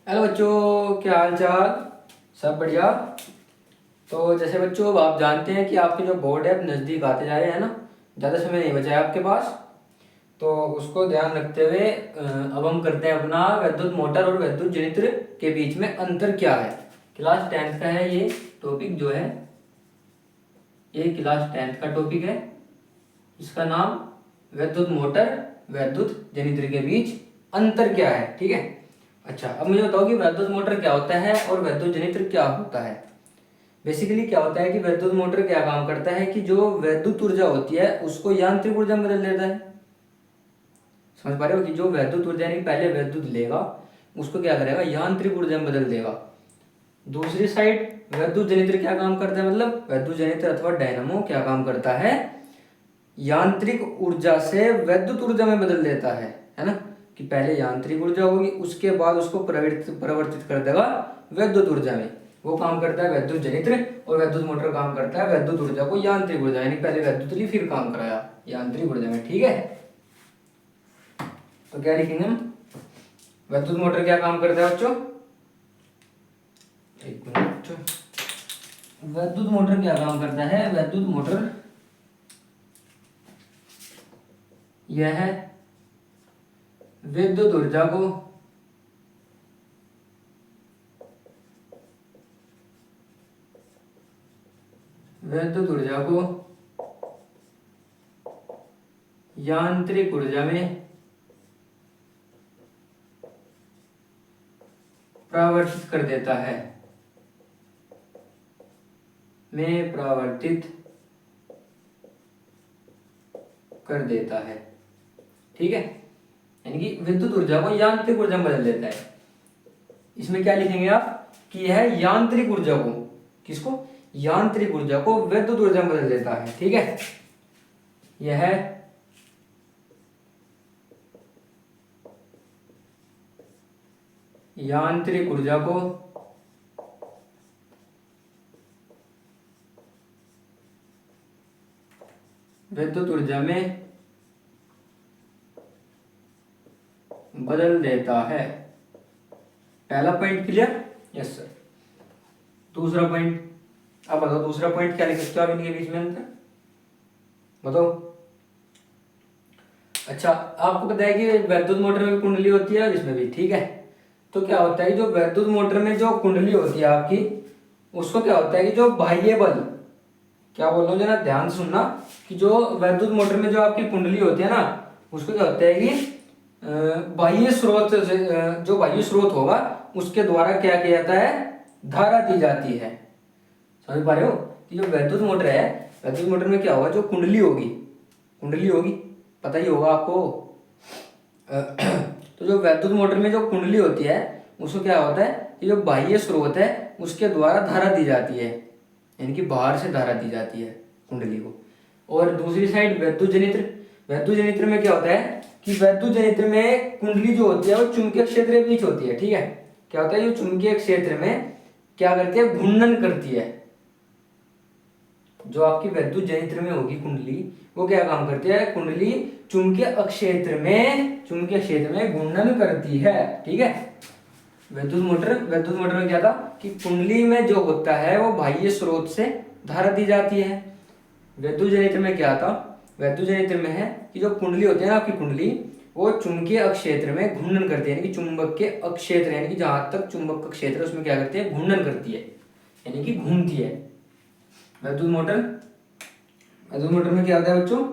Hello बच्चों, क्या हाल चाल। सब बढ़िया। तो जैसे बच्चों, अब आप जानते हैं कि आपके जो बोर्ड है अब नज़दीक आते जा रहे हैं ना। ज़्यादा समय नहीं बचा है आपके पास। तो उसको ध्यान रखते हुए अब हम करते हैं अपना वैद्युत मोटर और वैद्युत जनित्र के बीच में अंतर क्या है। क्लास 10th का है ये टॉपिक जो है। ये क्लास 10th का टॉपिक है। इसका नाम वैद्युत मोटर वैद्युत जनित्र के बीच अंतर क्या है। ठीक है। अच्छा, अब मुझे बताओ कि वैद्युत मोटर क्या होता है और वैद्युत जनित्र क्या होता है। बेसिकली क्या होता है कि वैद्युत मोटर क्या काम करता है कि जो वैद्युत ऊर्जा होती है उसको यांत्रिक ऊर्जा में बदल देता है। समझ पा रहे हो कि जो वैद्युत ऊर्जा यानी पहले वैद्युत लेगा उसको क्या करेगा, यांत्रिक ऊर्जा में बदल देगा। दूसरी साइड वैद्युत जनित्र क्या काम करता है, मतलब वैद्युत जनित्र अथवा डायनामो क्या काम करता है, यांत्रिक ऊर्जा से वैद्युत ऊर्जा में बदल देता है ना। कि पहले यांत्रिक ऊर्जा होगी उसके बाद उसको परिवर्तित कर देगा वैद्युत ऊर्जा में। वो काम करता है वैद्युत जनित्र। और वैद्युत मोटर काम करता है वैद्युत ऊर्जा को यांत्रिक ऊर्जा यानी पहले वैद्युत ली फिर काम कराया यांत्रिक ऊर्जा में। ठीक है। तो क्या लिखेंगे हम, वैद्युत मोटर क्या काम करता है बच्चों, एक मिनट। वैद्युत मोटर क्या काम करता है, वैद्युत मोटर यह है विद्युत ऊर्जा को विद्युत ऊर्जा को यांत्रिक ऊर्जा में परावर्तित कर देता है, में परावर्तित कर देता है। ठीक है। यानी कि विद्युत ऊर्जा को यांत्रिक ऊर्जा में बदल देता है। इसमें क्या लिखेंगे आप कि यह यांत्रिक ऊर्जा को, किसको, यांत्रिक ऊर्जा को विद्युत ऊर्जा में बदल देता है। ठीक है। यह यांत्रिक ऊर्जा को विद्युत ऊर्जा में बदल देता है। पहला पॉइंट क्लियर, यस सर। दूसरा पॉइंट, अब बताओ दूसरा पॉइंट क्या लिख सकते हो आप इनके बीच में अंतर बताओ। अच्छा, आपको पता है कि वैद्युत मोटर में कुंडली होती है और इसमें भी। ठीक है। तो क्या होता है कि जो वैद्युत मोटर में जो कुंडली होती है आपकी, उसको क्या होता है कि जो बाह्य बल, क्या बोल रहा हूँ जरा ध्यान से सुनना, कि जो वैद्युत मोटर में जो आपकी कुंडली होती है ना, उसको क्या होता है कि बाह्य स्रोत से जो बाह्य स्रोत होगा उसके द्वारा क्या किया जाता है, धारा दी जाती है। समझ पा रहे हो कि जो वैद्युत मोटर है, वैद्युत मोटर में क्या होगा, जो कुंडली होगी, कुंडली होगी, पता ही होगा आपको। तो जो वैद्युत मोटर में जो कुंडली होती है उसको क्या होता है कि जो बाह्य स्रोत है उसके द्वारा धारा दी जाती है, यानी कि बाहर से धारा दी जाती है कुंडली को। और दूसरी साइड वैद्युत जनित्र, वैद्युत जनित्र में क्या होता है कि वैद्युत जनित्र में कुंडली जो होती है वो चुंबकीय क्षेत्र के बीच होती है। ठीक है। क्या होता है, जो चुंबकीय क्षेत्र में क्या करती है, घूर्णन करती है। जो आपकी वैद्युत जनित्र में होगी कुंडली, वो क्या काम करती है, कुंडली चुंबकीय क्षेत्र में घूर्णन करती है। ठीक है। वैद्युत मोटर में क्या था कि कुंडली में जो होता है वो बाह्य स्रोत से धारा दी जाती है। वैद्युत जनित्र में क्या था, वैद्युत जनित्र में है कि जो कुंडली होती है ना आपकी कुंडली, वो चुंबकीय अक्षेत्र में घूर्णन करती है, यानी कि चुंबक के अक्षेत्र, यानी कि जहां तक चुंबक का क्षेत्र उसमें क्या करती है, घूर्णन करती है, यानी कि घूमती है। वैद्युत मोटर, वैद्युत मोटर में क्या होता है बच्चों,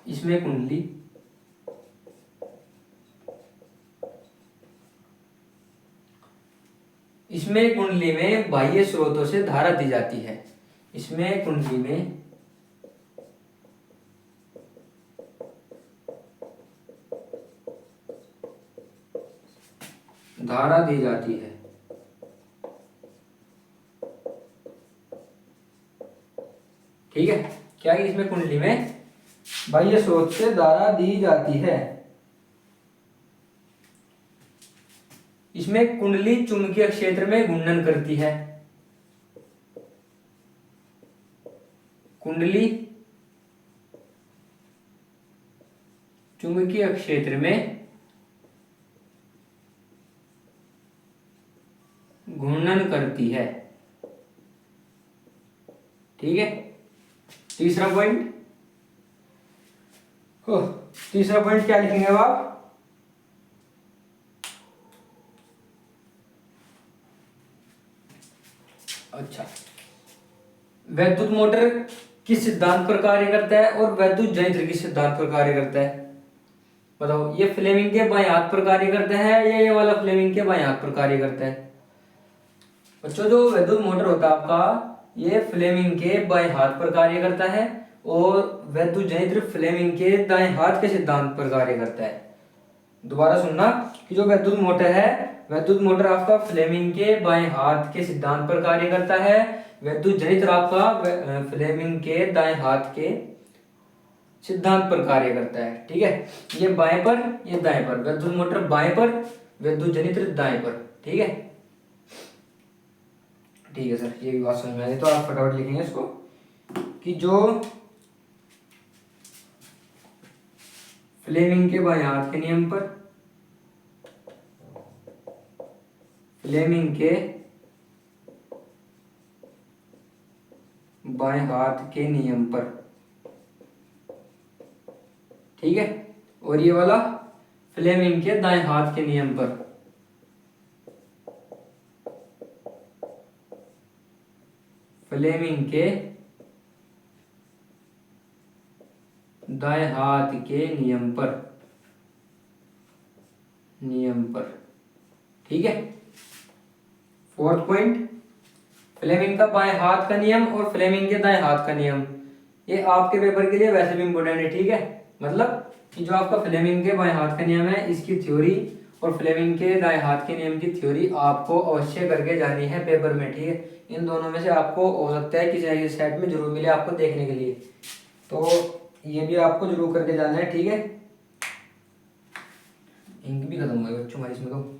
इसमें कुंडली, इसमें कुंडली में बाह्य स्रोतों से धारा दी जाती है। इसमें कुंडली में धारा दी जाती है। ठीक है। क्या कि इसमें कुंडली में बाह्य स्रोत से धारा दी जाती है। इसमें कुंडली चुंबकीय क्षेत्र में घूर्णन करती है। कुंडली चुंबकीय क्षेत्र में करती है। ठीक है, तीसरा पॉइंट, तीसरा पॉइंट क्या लिखेंगे अब आप? अच्छा, वैद्युत मोटर किस सिद्धांत पर कार्य करता है और वैद्युत जनित्र किस सिद्धांत पर कार्य करता है? बताओ, ये फ्लेमिंग के बाएं हाथ पर कार्य करता है या ये वाला फ्लेमिंग के बाएं हाथ पर कार्य करता है? बच्चों, जो विद्युत मोटर होता है आपका, ये फ्लेमिंग के बाएं हाथ पर कार्य करता है और विद्युत जनित्र फ्लेमिंग के दाएं हाथ के सिद्धांत पर कार्य करता है। दोबारा सुनना कि जो विद्युत मोटर है, विद्युत मोटर आपका फ्लेमिंग के बाएं हाथ के सिद्धांत पर कार्य करता है, विद्युत जनित्र आपका फ्लेमिंग के दाएं हाथ के सिद्धांत पर कार्य करता है। ठीक है, ये बाएं पर, ये दाएं पर, विद्युत मोटर बाएं पर, विद्युत जनित्र दाएं पर। ठीक है, ठीक है सर, ये भी बात समझ में आ गई। तो आप फटाफट लिखेंगे इसको कि जो फ्लेमिंग के बाएं हाथ के नियम पर, फ्लेमिंग के बाएं हाथ के नियम पर, ठीक है, और ये वाला फ्लेमिंग के दाएं हाथ के नियम पर, फ्लेमिंग के दाएं हाथ के नियम पर, नियम पर। ठीक है, फोर्थ पॉइंट, फ्लेमिंग का बाएं हाथ का नियम और फ्लेमिंग के दाएं हाथ का नियम, ये आपके पेपर के लिए वैसे भी इंपॉर्टेंट है। ठीक है, मतलब कि जो आपका फ्लेमिंग के बाएं हाथ का नियम है, इसकी थ्योरी और फ्लेमिंग के दाएं हाथ के नियम की थ्योरी आपको अवश्य करके जानी है पेपर में। ठीक है, इन दोनों में से आपको हो सकता है किसी सेट में जरूर मिले आपको देखने के लिए, तो ये भी आपको जरूर करके जाना है। ठीक है, इंक भी खत्म हो गई बच्चों हमारी इसमें तो।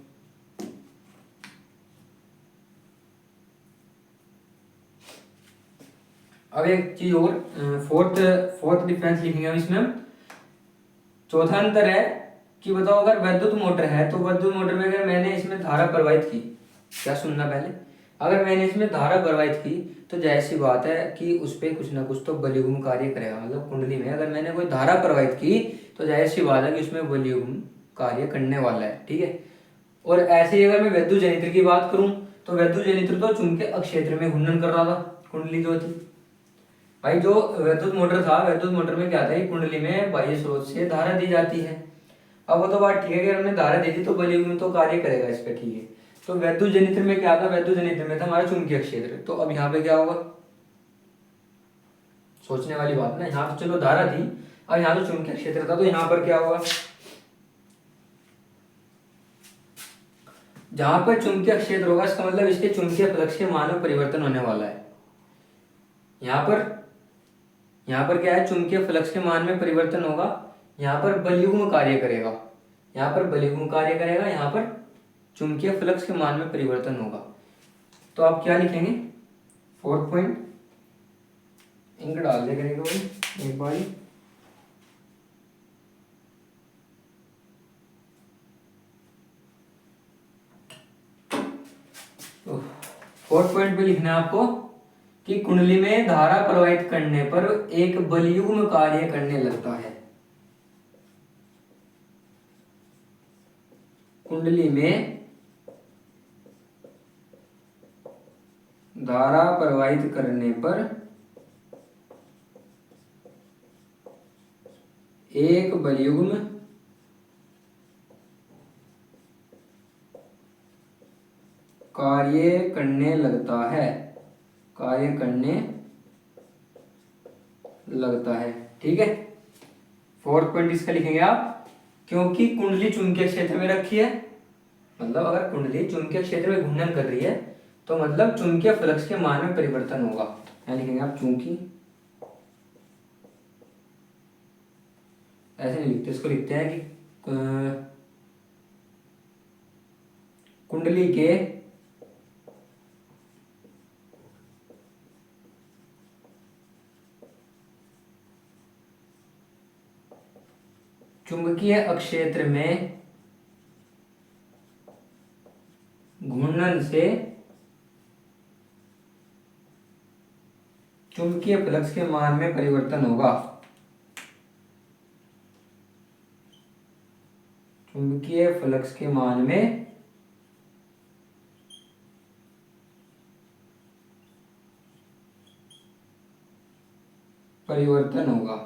अब एक चीज और, फोर्थ डिफरेंस लिखेंगे हम इसमें। चौथा अंतर है कि बताओ, अगर वैद्युत मोटर है तो वैद्युत मोटर में अगर मैंने इसमें धारा प्रवाहित की, क्या सुनना पहले, अगर मैंने इसमें धारा प्रवाहित की तो जाहिर सी बात है कि उस पर कुछ ना कुछ तो बलयुग्म कार्य करेगा। मतलब कुंडली में अगर मैंने कोई धारा प्रवाहित की तो जाहिर सी बात है कि उसमें बलयुग्म कार्य करने वाला है। ठीक है, और ऐसे ही अगर मैं वैद्युत जनित्र की बात करूं तो वैद्युत जनित्र तो चुंबकीय अक्षेत्र में घूर्णन कर रहा था, कुंडली जो थी भाई, जो वैद्युत मोटर था, वैद्युत मोटर में क्या था, कुंडली में बाह्य स्रोत से धारा दी जाती है। अब वो तो बात ठीक है कि हमने धारा दी थी तो बलयुग्म तो कार्य करेगा इस पे। ठीक है, तो वैद्युत जनित्र में क्या था, वैद्युत जनित्र में था हमारा चुंबकीय क्षेत्र। तो अब यहाँ पे क्या होगा, सोचने वाली बात ना, यहाँ तो चलो धारा थी, अब यहाँ तो चुंबकीय क्षेत्र था, तो यहाँ पर क्या होगा, जहां पर चुंबकीय क्षेत्र होगा इसका मतलब इसके चुंबकीय फ्लक्स के मान में परिवर्तन होने वाला है। यहाँ पर क्या है, चुंबकीय फ्लक्स के मान में परिवर्तन होगा, यहाँ पर बलयुग्म कार्य करेगा, यहाँ पर बलयुग्म कार्य करेगा, यहाँ पर चुंबकीय फ्लक्स के मान में परिवर्तन होगा। तो आप क्या लिखेंगे, फोर्थ पॉइंट, इंक डाल दे करेंगे भाई एक बार। तो फोर्थ पॉइंट पे लिखना है आपको कि कुंडली में धारा प्रवाहित करने पर एक बलयुग्म कार्य करने लगता है। कुंडली में धारा प्रवाहित करने पर एक बलयुग्म कार्य करने लगता है, कार्य करने लगता है। ठीक है, फोर्थ पॉइंट इसका लिखेंगे आप, क्योंकि कुंडली चुंबकीय क्षेत्र में रखी है, मतलब अगर कुंडली चुंबकीय क्षेत्र में घूर्णन कर रही है तो मतलब चुंबकीय फ्लक्स के मान में परिवर्तन होगा। यहाँ लिखेंगे आप चूंकि, ऐसे नहीं लिखते, इसको लिखते हैं कि कुंडली के चुंबकीय अक्षेत्र में घूर्णन से चुंबकीय फ्लक्स के मान में परिवर्तन होगा। चुंबकीय फ्लक्स के मान में परिवर्तन होगा।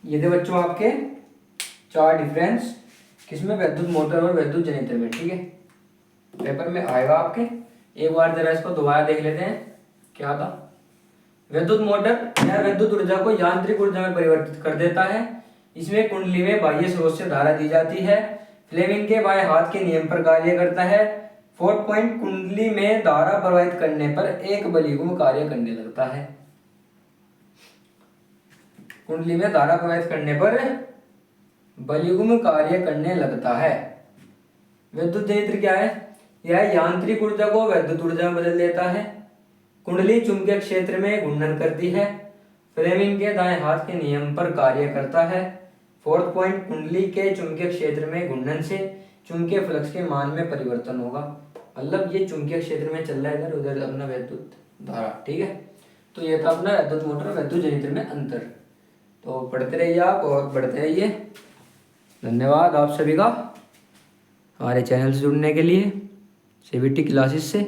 ये थे बच्चों आपके 4 डिफरेंस, किसमें, विद्युत मोटर और विद्युत जनरेटर में। ठीक है, पेपर में आएगा आपके। एक बार जरा इसको दोबारा देख लेते हैं क्या था। विद्युत मोटर यह विद्युत ऊर्जा को यांत्रिक ऊर्जा में परिवर्तित कर देता है। इसमें कुंडली में बाह्य स्रोत से धारा दी जाती है। फ्लेमिंग के बाएं हाथ के नियम पर कार्य करता है। 4 पॉइंट कुंडली में धारा प्रवाहित करने पर एक बलीगुम कार्य करने लगता है। कुंडली में धारा प्रवाहित करने पर बलीगुम कार्य करने लगता है। विद्युत जनरेटर क्या है, यह यांत्रिक ऊर्जा को विद्युत ऊर्जा में बदल देता है। कुंडली चुंबकीय क्षेत्र में घूर्णन करती है। फ्लेमिंग के दाएं हाथ के नियम पर कार्य करता है। 4th पॉइंट, कुंडली के चुंबकीय क्षेत्र में घूर्णन से चुंबकीय फ्लक्स के मान में परिवर्तन होगा। मतलब ये चुंबकीय क्षेत्र में चल रहा है इधर उधर अपना विद्युत धारा। ठीक है, तो ये था अपना विद्युत मोटर और विद्युत जनरेटर में अंतर। तो पढ़ते रहिए आप और बढ़ते रहिए। धन्यवाद आप सभी का हमारे चैनल से जुड़ने के लिए, CBT क्लासेस से।